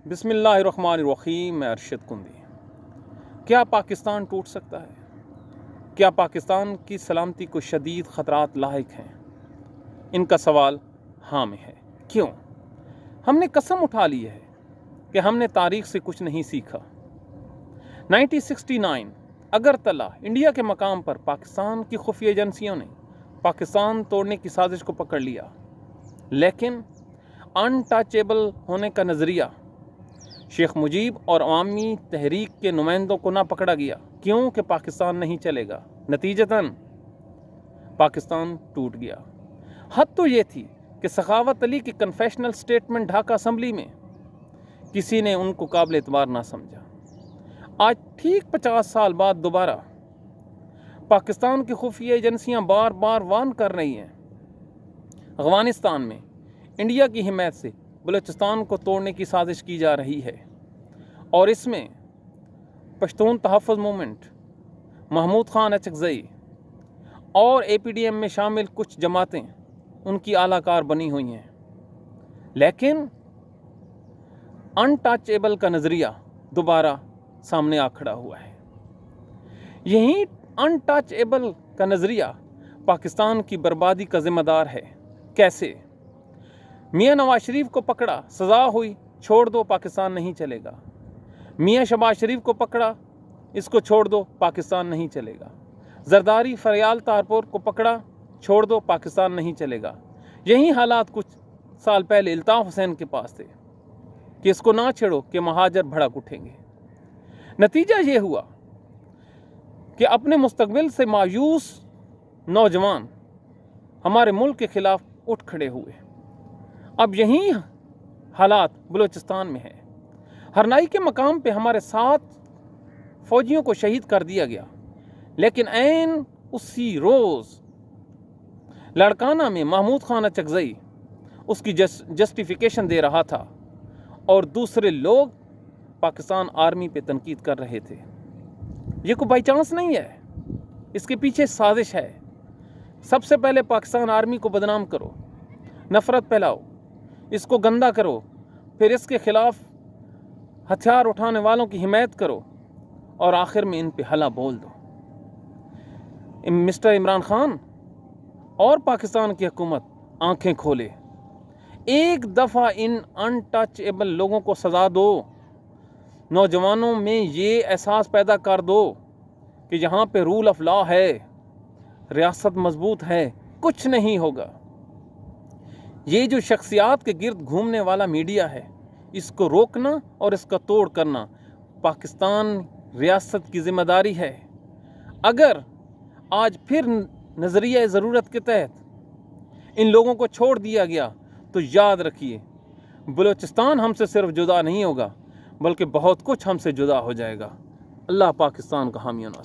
بسم اللہ الرحمن الرحیم. میں ارشد کندی. کیا پاکستان ٹوٹ سکتا ہے؟ کیا پاکستان کی سلامتی کو شدید خطرات لاحق ہیں؟ ان کا سوال ہاں میں ہے. کیوں؟ ہم نے قسم اٹھا لی ہے کہ ہم نے تاریخ سے کچھ نہیں سیکھا. 1969 اگرتلہ انڈیا کے مقام پر پاکستان کی خفیہ ایجنسیوں نے پاکستان توڑنے کی سازش کو پکڑ لیا، لیکن ان ٹچیبل ہونے کا نظریہ شیخ مجیب اور عوامی تحریک کے نمائندوں کو نہ پکڑا گیا. کیوں کہ پاکستان نہیں چلے گا. نتیجتاً پاکستان ٹوٹ گیا. حد تو یہ تھی کہ سخاوت علی کی کنفیشنل سٹیٹمنٹ ڈھاکہ اسمبلی میں کسی نے ان کو قابل اعتبار نہ سمجھا. آج ٹھیک 50 سال بعد دوبارہ پاکستان کی خفیہ ایجنسیاں بار بار وارن کر رہی ہیں. افغانستان میں انڈیا کی حمایت سے بلوچستان کو توڑنے کی سازش کی جا رہی ہے، اور اس میں پشتون تحفظ موومنٹ، محمود خان اچکزئی اور APDM میں شامل کچھ جماعتیں ان کی اعلیٰ کار بنی ہوئی ہیں. لیکن ان ٹچیبل کا نظریہ دوبارہ سامنے آ کھڑا ہوا ہے. یہی ان ٹچیبل کا نظریہ پاکستان کی بربادی کا ذمہ دار ہے. کیسے؟ میاں نواز شریف کو پکڑا، سزا ہوئی، چھوڑ دو، پاکستان نہیں چلے گا. میاں شہباز شریف کو پکڑا، اس کو چھوڑ دو، پاکستان نہیں چلے گا. زرداری فریال طاہرپور کو پکڑا، چھوڑ دو، پاکستان نہیں چلے گا. یہی حالات کچھ سال پہلے الطاف حسین کے پاس تھے کہ اس کو نہ چھیڑو کہ مہاجر بھڑک اٹھیں گے. نتیجہ یہ ہوا کہ اپنے مستقبل سے مایوس نوجوان ہمارے ملک کے خلاف اٹھ کھڑے ہوئے. اب یہی حالات بلوچستان میں ہے. ہرنائی کے مقام پہ ہمارے 7 فوجیوں کو شہید کر دیا گیا، لیکن عین اسی روز لڑکانہ میں محمود خان اچکزئی اس کی جسٹیفیکیشن دے رہا تھا، اور دوسرے لوگ پاکستان آرمی پہ تنقید کر رہے تھے. یہ کوئی بائی چانس نہیں ہے، اس کے پیچھے سازش ہے. سب سے پہلے پاکستان آرمی کو بدنام کرو، نفرت پھیلاؤ، اس کو گندا کرو، پھر اس کے خلاف ہتھیار اٹھانے والوں کی حمایت کرو، اور آخر میں ان پہ حلا بول دو. مسٹر عمران خان اور پاکستان کی حکومت آنکھیں کھولے. ایک دفعہ ان ان ٹچیبل لوگوں کو سزا دو. نوجوانوں میں یہ احساس پیدا کر دو کہ یہاں پہ رول آف لا ہے، ریاست مضبوط ہے، کچھ نہیں ہوگا. یہ جو شخصیات کے گرد گھومنے والا میڈیا ہے، اس کو روکنا اور اس کا توڑ کرنا پاکستان ریاست کی ذمہ داری ہے. اگر آج پھر نظریہ ضرورت کے تحت ان لوگوں کو چھوڑ دیا گیا تو یاد رکھیے، بلوچستان ہم سے صرف جدا نہیں ہوگا، بلکہ بہت کچھ ہم سے جدا ہو جائے گا. اللہ پاکستان کا حامی و ناصر.